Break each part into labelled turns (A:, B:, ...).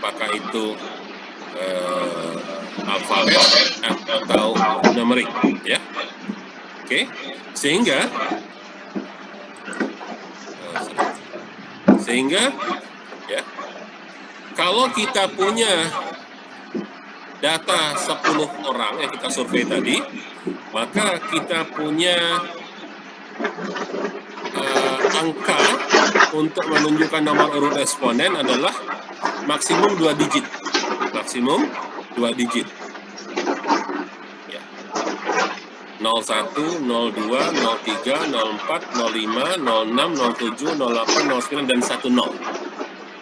A: apakah itu alfabet atau numerik, ya. Oke, sehingga ya, kalau kita punya data 10 orang yang kita survei tadi, maka kita punya angka untuk menunjukkan nomor urut responden adalah maksimum 2 digit. Maksimum 2 digit. Ya. 01, 02, 03, 04, 05, 06, 07, 08, 09, dan 10.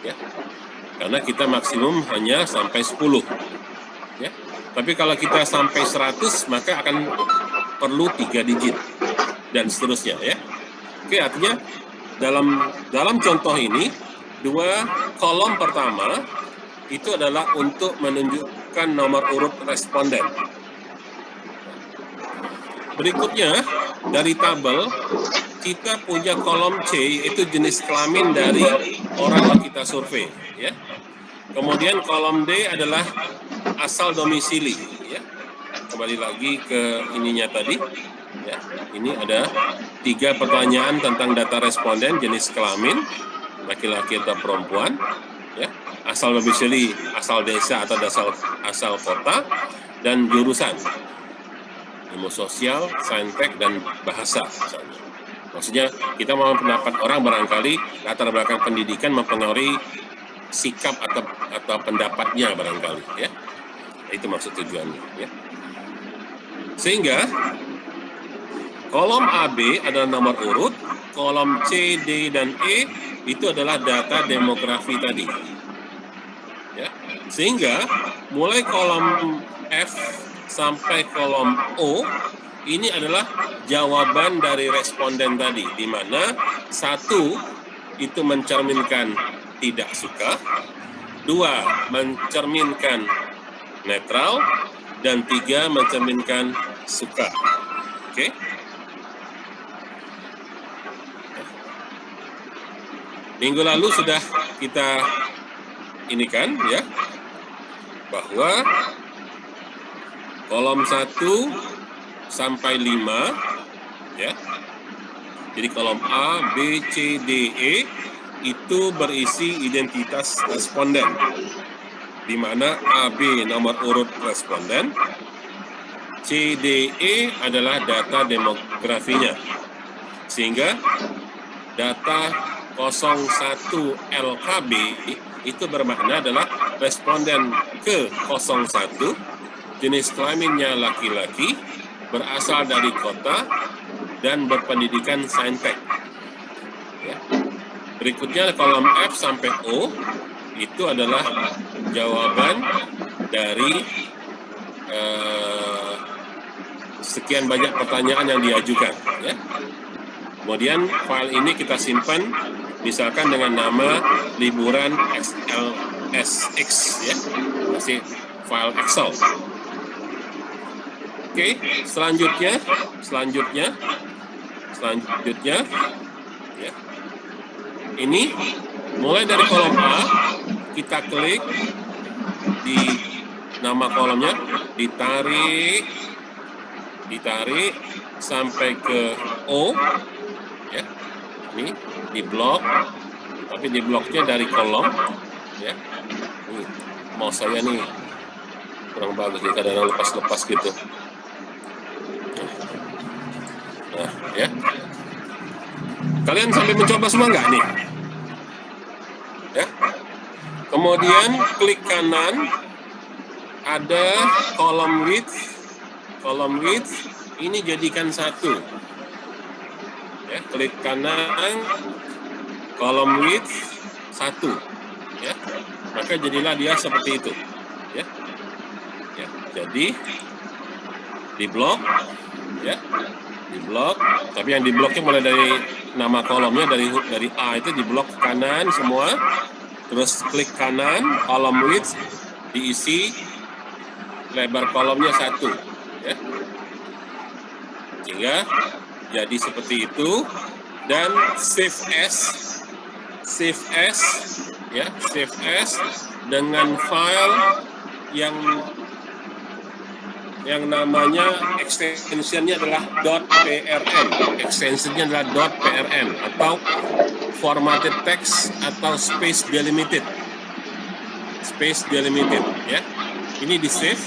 A: Ya. Karena kita maksimum hanya sampai 10. Ya. Tapi kalau kita sampai 100, maka akan perlu 3 digit. Dan seterusnya, ya. Oke, artinya dalam contoh ini, 2 kolom pertama itu adalah untuk menunjukkan nomor urut responden. Berikutnya, dari tabel, kita punya kolom C, yaitu jenis kelamin dari orang yang kita survei. Ya. Kemudian kolom D adalah asal domisili. Ya. Kembali lagi ke ininya tadi. Ya. Ini ada 3 pertanyaan tentang data responden, jenis kelamin, laki-laki atau perempuan, ya, asal domisili, asal desa atau asal kota, dan jurusan, ilmu sosial, saintek, dan bahasa. Misalnya. Maksudnya kita mau pendapat orang, barangkali latar belakang pendidikan mempengaruhi sikap atau pendapatnya barangkali, ya. Itu maksud tujuannya, ya. Sehingga kolom AB adalah nomor urut, kolom C, D, dan E itu adalah data demografi tadi. Ya. Sehingga mulai kolom F sampai kolom O ini adalah jawaban dari responden tadi, di mana 1 itu mencerminkan tidak suka, 2 mencerminkan netral, dan 3 mencerminkan suka. Oke? Minggu lalu sudah kita inikan, ya, bahwa kolom 1 sampai 5, ya. Jadi kolom A, B, C, D, E itu berisi identitas responden, di mana AB nomor urut responden, C, D, E adalah data demografinya. Sehingga data 01 LKB itu bermakna adalah responden ke 01, jenis kelaminnya laki-laki, berasal dari kota, dan berpendidikan saintek. Ya. Berikutnya kolom F sampai O itu adalah jawaban dari sekian banyak pertanyaan yang diajukan. Ya. Kemudian file ini kita simpan misalkan dengan nama liburan XLSX, ya, masih file Excel. Oke, selanjutnya, ya, ini mulai dari kolom A, kita klik di nama kolomnya, ditarik sampai ke O. Ya, ini di blok, tapi di bloknya dari kolom, ya. Ini mau saya nih kurang bagus, jadi kadang lepas-lepas gitu. Nah, ya. Kalian sampai mencoba semua nggak nih? Ya. Kemudian klik kanan, ada kolom width. Kolom width ini jadikan 1. Ya, klik kanan, kolom width 1, ya, maka jadilah dia seperti itu, ya. Ya, jadi di blok, ya, di blok, tapi yang di bloknya mulai dari nama kolomnya dari A itu di blok kanan semua, terus klik kanan, kolom width diisi lebar kolomnya 1, ya, sehingga jadi seperti itu, dan save as ya, save as dengan file yang namanya extensionnya adalah .prn, extensionnya adalah .prn atau formatted text atau space delimited, ya. Ini di save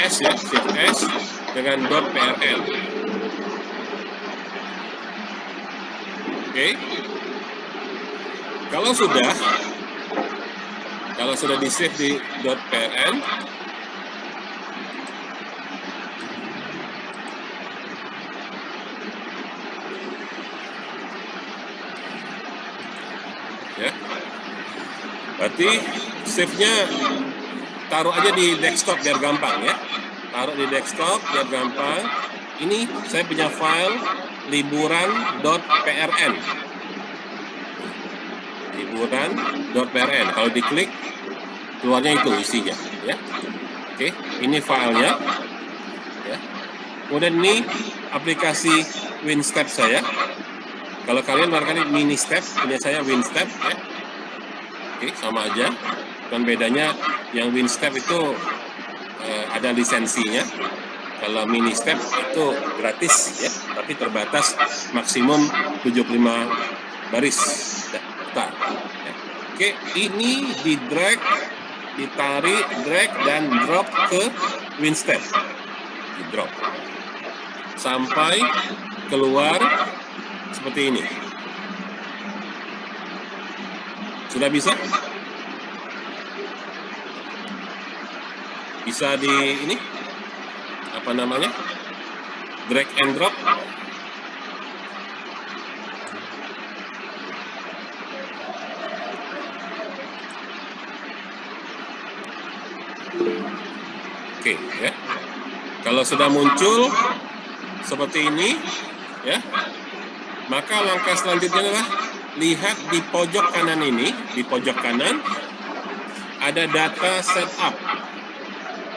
A: as ya, save as dengan .prn. Oke. Kalau sudah di save di .prn, ya, berarti save-nya taruh aja di desktop biar gampang ya. Taruh di desktop biar gampang. Ini saya punya file liburan.prn. Liburan.prn. Kalau diklik keluarnya itu isinya ya. Oke, ini filenya ya. Kemudian ini aplikasi WinStep saya. Kalau kalian barangkali Ministep, punya saya WinStep ya. Oke, sama aja. Dan bedanya yang WinStep itu ada lisensinya. Kalau Ministep itu gratis ya, tapi terbatas maksimum 75 baris data. Ya. Oke, ini di drag, ditarik, drag dan drop ke WinStep. Di drop sampai keluar seperti ini. Sudah bisa? Bisa di ini apa namanya? Drag and drop. Oke, ya. Kalau sudah muncul seperti ini, ya, maka langkah selanjutnya adalah lihat di pojok kanan ini, di pojok kanan ada data setup.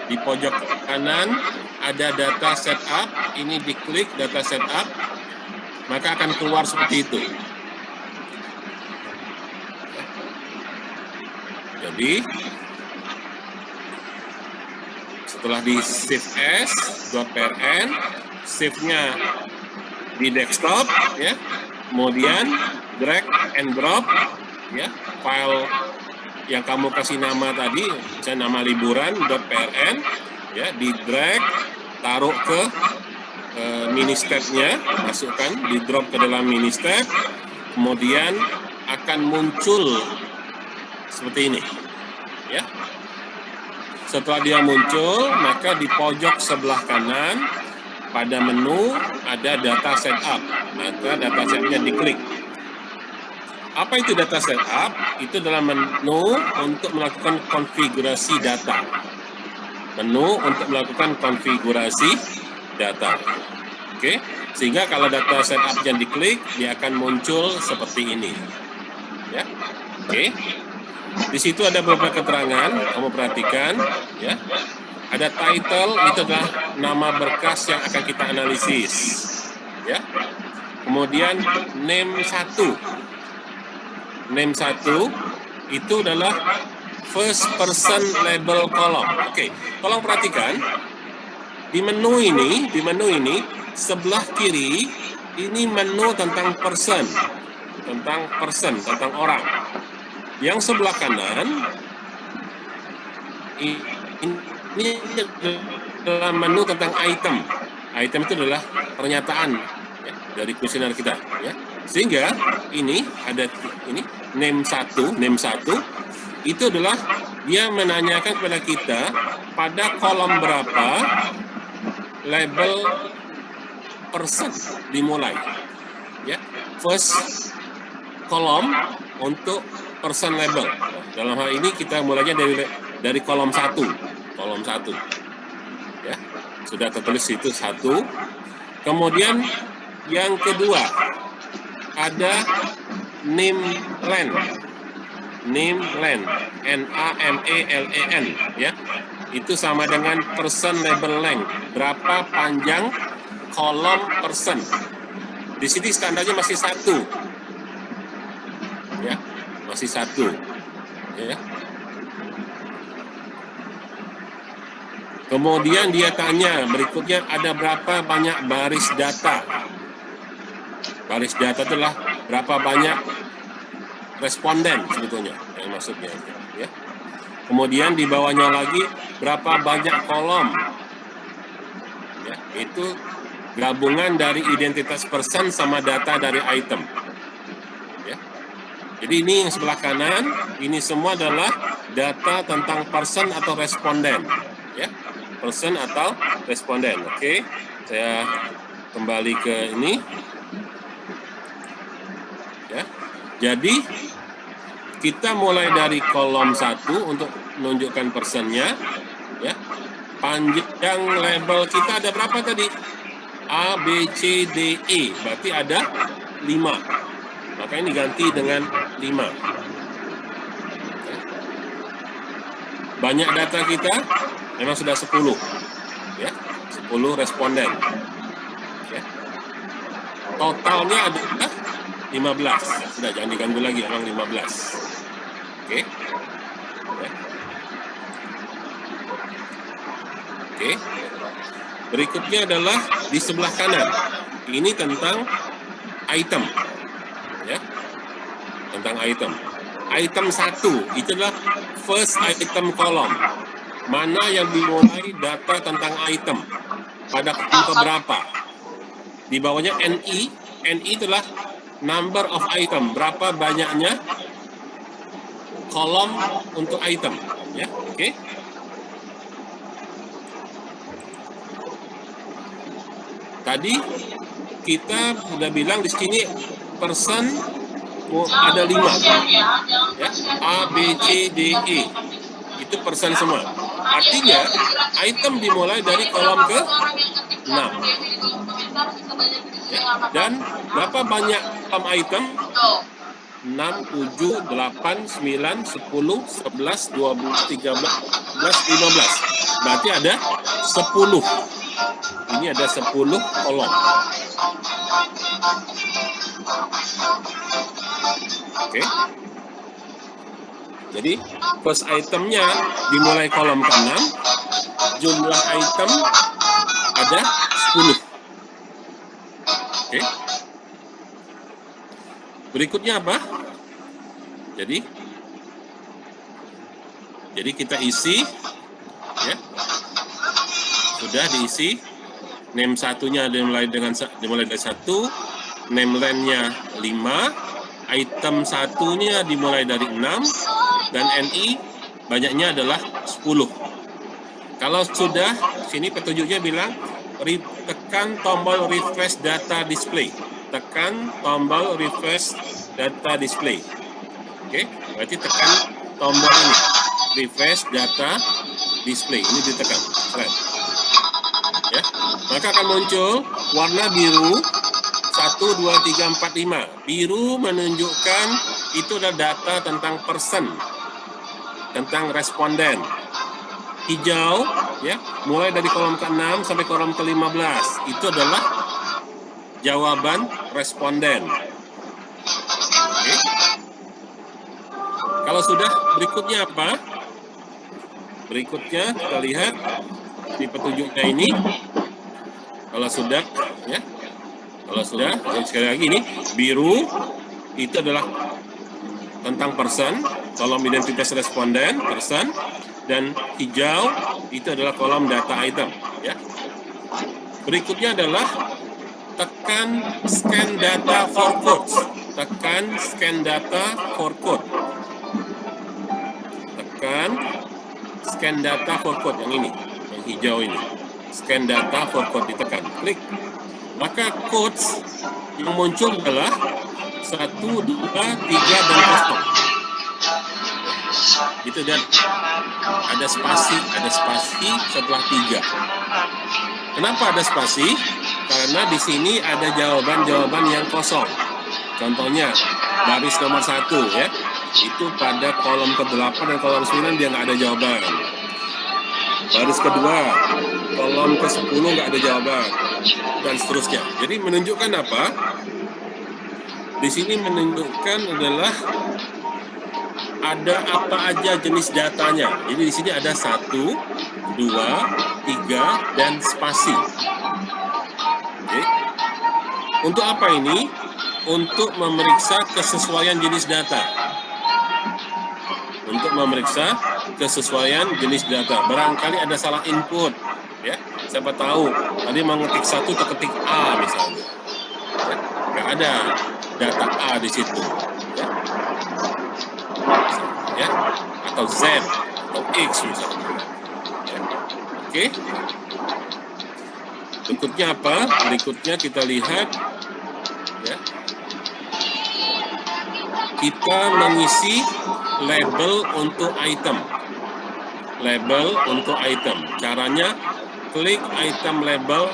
A: Di pojok kanan ada data setup, ini diklik data setup, maka akan keluar seperti itu. Jadi setelah di save as .prn, save-nya di desktop ya, kemudian drag and drop ya, file yang kamu kasih nama tadi, misalnya nama liburan.prn ya, di drag, taruh ke Ministep-nya, masukkan, di drop ke dalam Ministep, kemudian akan muncul seperti ini ya. Setelah dia muncul, maka di pojok sebelah kanan pada menu ada data setup, maka data setup-nya diklik. Apa itu data setup? Itu adalah menu untuk melakukan konfigurasi data. Menu untuk melakukan konfigurasi data. Oke, sehingga kalau data setup-nya diklik, dia akan muncul seperti ini. Ya, oke. Di situ ada beberapa keterangan, kamu perhatikan, ya. Ada title, itu adalah nama berkas yang akan kita analisis, ya. Kemudian name 1. Name 1 itu adalah first person label column. Oke, tolong perhatikan di menu ini sebelah kiri ini menu tentang person, tentang orang. Yang sebelah kanan ini adalah menu tentang item. Item itu adalah pernyataan ya, dari kuesioner kita, ya. Sehingga ini ada ini name 1 itu adalah dia menanyakan kepada kita pada kolom berapa label person dimulai. Ya, first kolom untuk person label. Dalam hal ini kita mulainya dari kolom 1. Ya, sudah tertulis itu 1. Kemudian yang kedua ada name len, NAMALEN, ya. Itu sama dengan person label length, berapa panjang kolom person. Di sini standarnya masih 1. Ya. masih 1, ya. Kemudian dia tanya berikutnya, ada berapa banyak baris data? Baris data adalah berapa banyak responden sebetulnya yang maksudnya, ya. Kemudian di bawahnya lagi berapa banyak kolom, ya, itu gabungan dari identitas person sama data dari item, ya. Jadi ini yang sebelah kanan, ini semua adalah data tentang person atau responden, ya, person atau responden. Oke, saya kembali ke ini, ya. Jadi kita mulai dari kolom 1 untuk menunjukkan personnya, ya. Panjang label kita ada berapa tadi? A, B, C, D, E. Berarti ada 5. Maka ini ganti dengan 5. Banyak data kita memang sudah 10. Ya, 10 responden. Ya. Totalnya ada 15. Sudah, jangan diganggu lagi, orang 15. Oke. Ya. Oke. Berikutnya adalah di sebelah kanan. Ini tentang item. Ya. Tentang item. Item 1 itu adalah first item column. Mana yang dimulai data tentang item pada kolom keberapa? Di bawahnya NI. NI itulah number of item, berapa banyaknya kolom untuk item, ya. Oke. Tadi kita sudah bilang di sini person ada 5, ya. A, B, C, D, E. Itu person semua. Artinya item dimulai dari kolom ke 6. Ya. Dan berapa banyak kolom item? 6, 7, 8, 9, 10, 11, 12, 13, 14, 15. Berarti ada 10. Ini ada 10 kolom. Oke. Jadi first itemnya dimulai kolom ke-6, jumlah item ada 10. Oke. Berikutnya apa? Jadi kita isi, ya. Sudah diisi. Name satunya dimulai dari 1, name line-nya 5, item satunya dimulai dari 6, dan NI banyaknya adalah 10. Kalau sudah, sini petunjuknya bilang tekan tombol refresh data display. Tekan tombol refresh data display. Oke, berarti tekan tombol ini, refresh data display. Ini ditekan. Keren. Ya, maka akan muncul warna biru 1, 2, 3, 4, 5. Biru menunjukkan itu adalah data tentang person, tentang responden. Hijau, ya, mulai dari kolom ke-6 sampai kolom ke-15. Itu adalah jawaban responden. Oke. Kalau sudah, berikutnya apa? Berikutnya kita lihat di petunjuknya ini. Kalau sudah, ya, kalau sudah, sekali lagi ini biru itu adalah tentang person, kolom identitas responden person, dan hijau itu adalah kolom data item, ya. Berikutnya adalah tekan scan data for codes. Tekan scan data for code. Tekan scan data for code yang ini, yang hijau ini. Scan data for code ditekan, klik. Maka codes yang muncul adalah 1, 2, 3, dan 0. Itu, dan ada spasi setelah 3. Kenapa ada spasi? Karena di sini ada jawaban-jawaban yang kosong. Contohnya baris nomor 1, ya, itu pada kolom ke-8 dan kolom 9 dia nggak ada jawaban. Baris kedua, kolom ke-10 nggak ada jawaban, dan seterusnya. Jadi menunjukkan apa? Di sini menunjukkan adalah ada apa aja jenis datanya. Jadi di sini ada 1, 2, 3, dan spasi. Oke. Untuk apa ini? Untuk memeriksa kesesuaian jenis data. Untuk memeriksa kesesuaian jenis data. Barangkali ada salah input, ya. Siapa tahu tadi mau ngetik 1 terketik A misalnya. Ya. Nggak ada data A di situ, ya. Ya. Atau Z atau X misalnya. Ya. Oke. Berikutnya apa? Berikutnya kita lihat, ya. Kita mengisi label untuk item. Label untuk item. Caranya klik item label,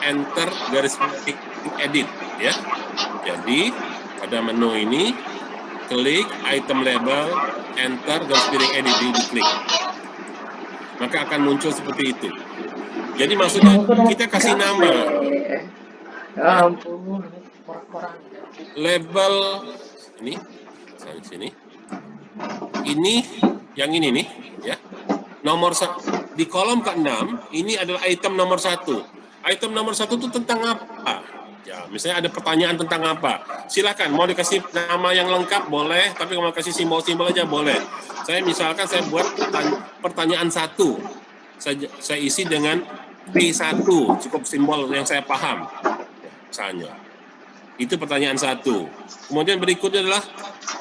A: enter garis miring edit, ya. Jadi pada menu ini klik item label, enter garis miring edit, diklik. Maka akan muncul seperti itu. Jadi maksudnya kita kasih nama.
B: Ya ampun, korak-korak.
A: Label ini, misalnya sini. Ini yang ini nih, ya. Nomor di kolom ke-6 ini adalah item nomor 1. Item nomor 1 itu tentang apa? Ya, misalnya ada pertanyaan tentang apa? Silakan, mau dikasih nama yang lengkap boleh, tapi mau kasih simbol-simbol aja boleh. Saya misalkan saya buat pertanyaan 1. Saya isi dengan P1, cukup simbol yang saya paham. Misalnya. Itu pertanyaan 1. Kemudian berikutnya adalah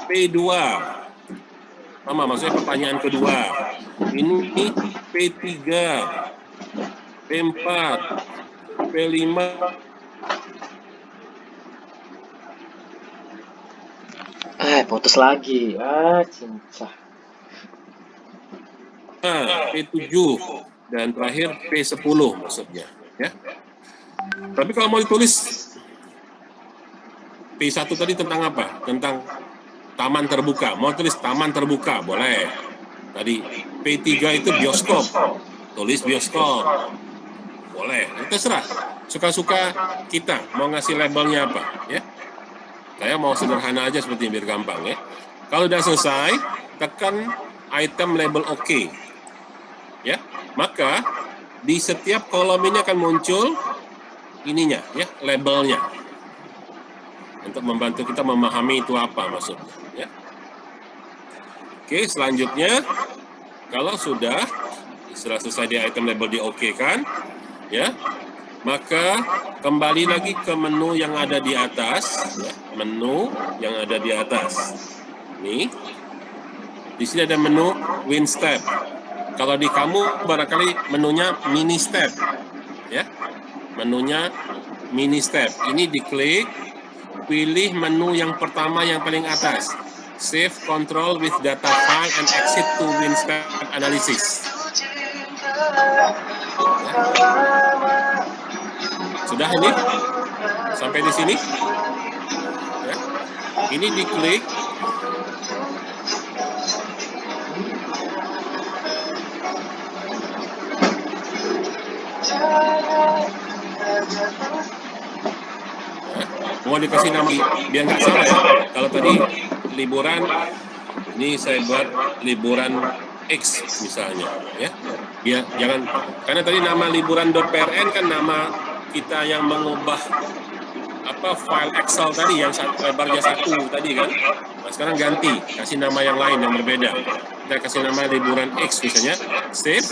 A: P2. Sama, maksudnya pertanyaan kedua. Ini P3, P4, P5.
B: Putus lagi. Cincah.
A: P7 dan terakhir P10 maksudnya, ya. Tapi kalau mau ditulis P1 tadi tentang apa? Tentang taman terbuka. Mau tulis taman terbuka, boleh. Tadi P3 itu bioskop. Tulis bioskop. Boleh. Itu terserah. Suka-suka kita mau ngasih labelnya apa, ya. Saya mau sederhana aja seperti biar gampang, ya. Kalau udah selesai, tekan item label OK. Ya. Maka di setiap kolom ini akan muncul ininya, ya, labelnya. Untuk membantu kita memahami itu apa maksudnya, ya. Oke, selanjutnya kalau sudah selesai di item label di OK kan, ya, maka kembali lagi ke menu yang ada di atas, ya, menu yang ada di atas. Nih, di sini ada menu Win Step. Kalau di kamu barangkali menunya Mini Step, ya, menunya Mini Step. Ini diklik. Pilih menu yang pertama yang paling atas. Save control with data file and exit to Win Step analysis. Ya. Sudah ini? Sampai di sini? Ya. Ini diklik. Mau dikasih nama biar nggak salah, ya. Kalau tadi liburan, ini saya buat liburan X misalnya, ya. Biar jangan, karena tadi nama liburan.prn kan nama kita yang mengubah apa file Excel tadi yang lebarnya 1 tadi kan. Nah, sekarang ganti, kasih nama yang lain yang berbeda. Kita kasih nama liburan X misalnya, save.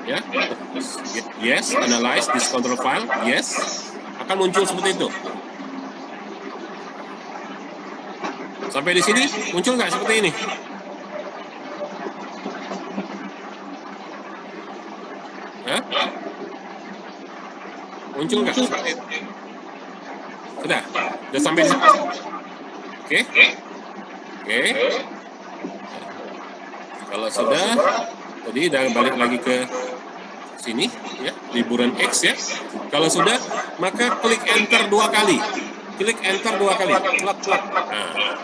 A: Ya, yes, analyze this control file, yes, akan muncul seperti itu. Sampai di sini muncul nggak seperti ini? Hah? Muncul nggak? Sudah sampai di sini. Oke, oke. Kalau sudah, tadi udah balik lagi ke sini, ya, liburan X, ya. Kalau sudah, maka klik enter 2 kali. Klik enter 2 kali. Klak, klak. Nah.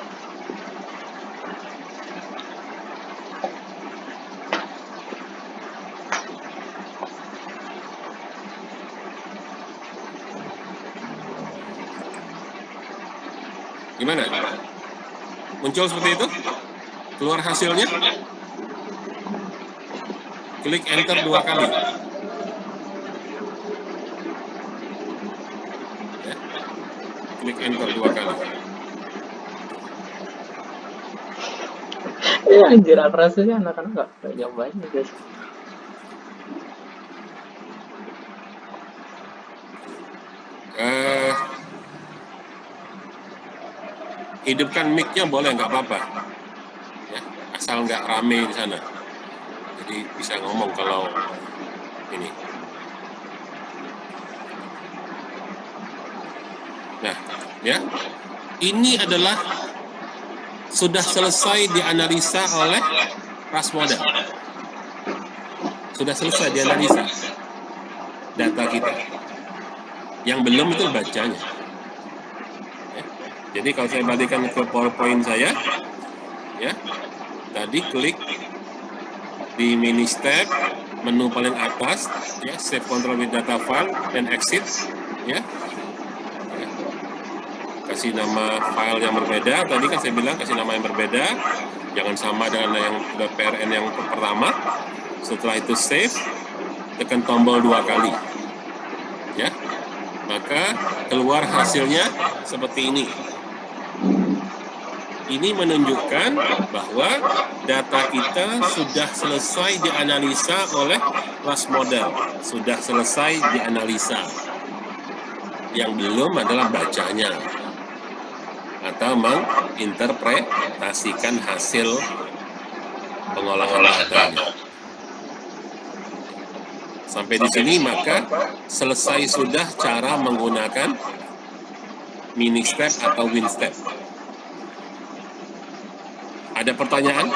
A: Gimana? Muncul seperti itu? Keluar hasilnya? Klik enter 2 kali. Ya. Klik enter 2 kali.
B: Ya anjir, rasanya anak-anak nggak nyobain nih guys.
A: Hidupkan mic-nya boleh, nggak apa-apa. Ya, asal nggak rame di sana. Jadi bisa ngomong kalau ini. Nah, ya. Ini adalah sudah selesai dianalisa oleh ras model. Sudah selesai dianalisa data kita. Yang belum itu bacanya. Ya. Jadi kalau saya balikkan ke PowerPoint saya, ya, tadi klik di mini step, menu paling atas, ya, save control with data file dan exit, ya. Kasih nama file yang berbeda. Tadi kan saya bilang kasih nama yang berbeda, jangan sama dengan yang PRN yang pertama. Setelah itu save, tekan tombol 2 kali, ya, maka keluar hasilnya seperti ini. Ini menunjukkan bahwa data kita sudah selesai dianalisa oleh ras model, sudah selesai dianalisa. Yang belum adalah bacanya atau menginterpretasikan hasil pengolahan datanya. Sampai di sini maka selesai sudah cara menggunakan mini step atau win step. Ada pertanyaan?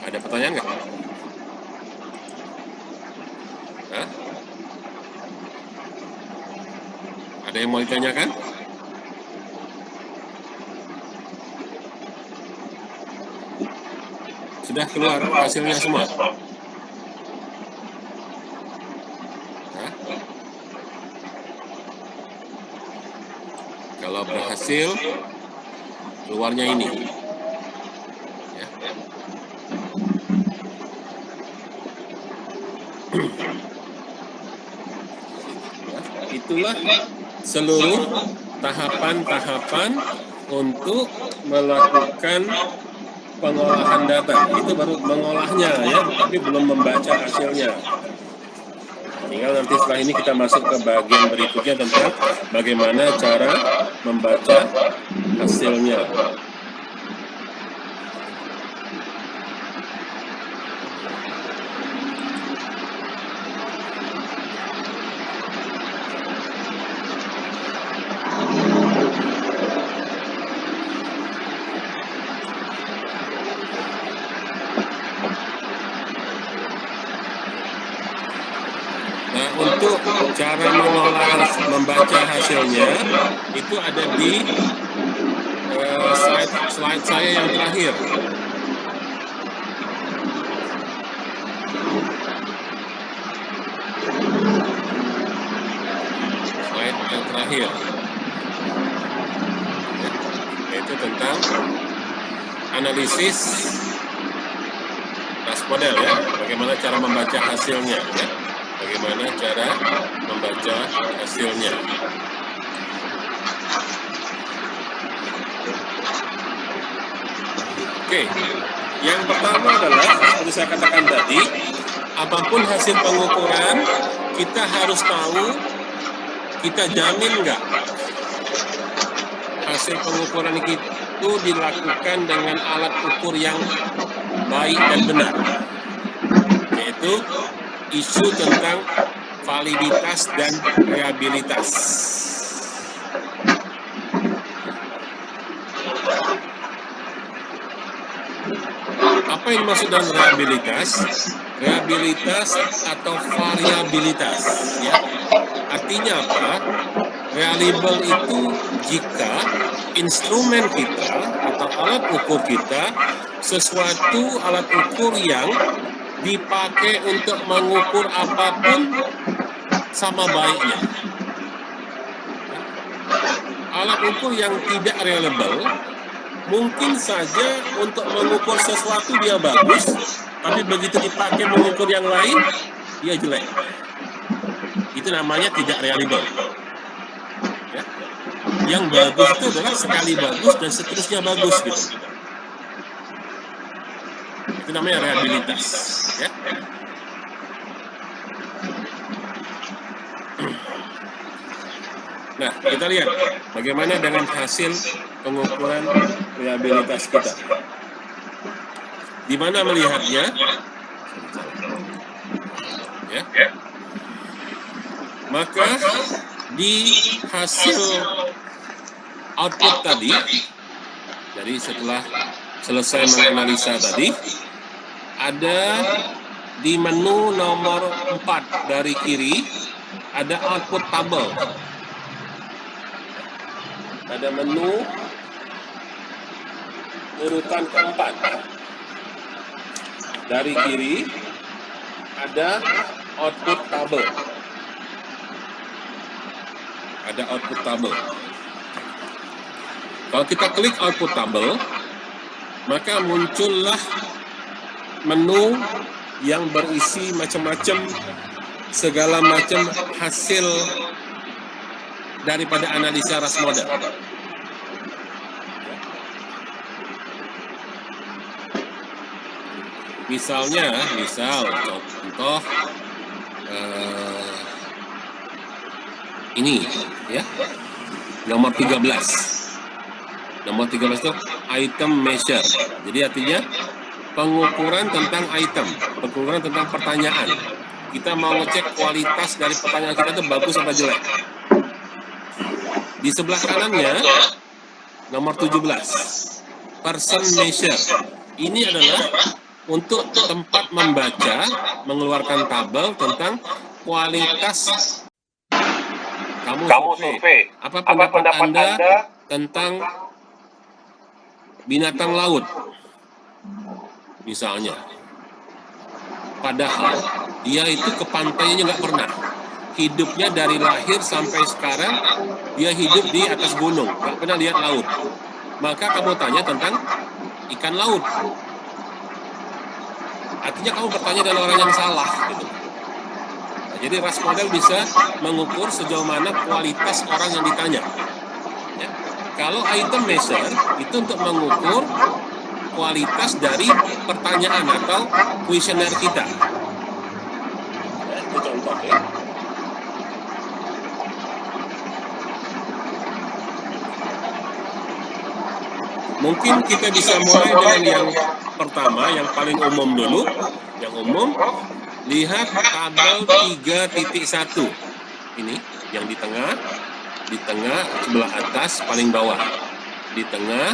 A: Ada pertanyaan nggak? Hah? Ada yang mau ditanyakan? Sudah keluar hasilnya semua? Hah? Kalau berhasil, keluarnya ini. Ya. Itulah seluruh tahapan-tahapan untuk melakukan pengolahan data. Itu baru mengolahnya, ya, tapi belum membaca hasilnya. Tinggal nanti setelah ini kita masuk ke bagian berikutnya tentang bagaimana cara membaca hasilnya. Nah, untuk cara membaca hasilnya itu ada di slide saya yang terakhir. Slide yang terakhir. Yaitu tentang analisis ras model, ya. Bagaimana cara membaca hasilnya, ya. Bagaimana cara membaca hasilnya. Oke, yang pertama adalah seperti saya katakan tadi, apapun hasil pengukuran, kita harus tahu, kita jamin nggak hasil pengukuran itu dilakukan dengan alat ukur yang baik dan benar, yaitu isu tentang validitas dan reliabilitas. Apa yang dimaksud dengan reliabilitas? Reliabilitas atau variabilitas, ya. Artinya apa? Reliable itu jika instrumen kita atau alat ukur kita sesuatu alat ukur yang dipakai untuk mengukur apapun sama baiknya. alat ukur yang tidak reliable mungkin saja untuk mengukur sesuatu dia bagus, tapi begitu dipakai mengukur yang lain, dia jelek. Itu namanya tidak reliable. Ya. Yang bagus itu adalah sekali bagus dan seterusnya bagus gitu. Itu namanya reliabilitas. Ya. Nah, kita lihat bagaimana dengan hasil pengukuran reliabilitas kita. Di mana melihatnya? Ya. Maka di hasil output tadi, jadi setelah selesai menganalisa tadi, ada di menu nomor 4 dari kiri, ada output table. Ada menu urutan keempat. Dari kiri ada output table. Ada output table. Kalau kita klik output table, maka muncullah menu yang berisi macam-macam, segala macam hasil daripada analisa ras model. Misal contoh ini ya, nomor 13. Nomor 13 itu item measure. Jadi artinya pengukuran tentang item, pengukuran tentang pertanyaan. Kita mau ngecek kualitas dari pertanyaan kita itu bagus atau jelek. Di sebelah kanannya, nomor 17, person measure. Ini adalah untuk tempat membaca, mengeluarkan tabel tentang kualitas kamu survei. Apa pendapat Anda tentang binatang laut? Misalnya. Padahal dia itu ke pantainya nggak pernah. Hidupnya dari lahir sampai sekarang, dia hidup di atas gunung, nggak pernah lihat laut. Maka kamu tanya tentang ikan laut. Artinya kamu bertanya dengan orang yang salah. Gitu. Nah, jadi ras model bisa mengukur sejauh mana kualitas orang yang ditanya. Ya. Kalau item measure, itu untuk mengukur kualitas dari pertanyaan atau kuesioner kita. Ya, itu contoh ya. Mungkin kita bisa mulai dengan yang pertama, yang paling umum dulu. Yang umum, lihat tabel 3.1. Ini yang di tengah sebelah atas paling bawah. Di tengah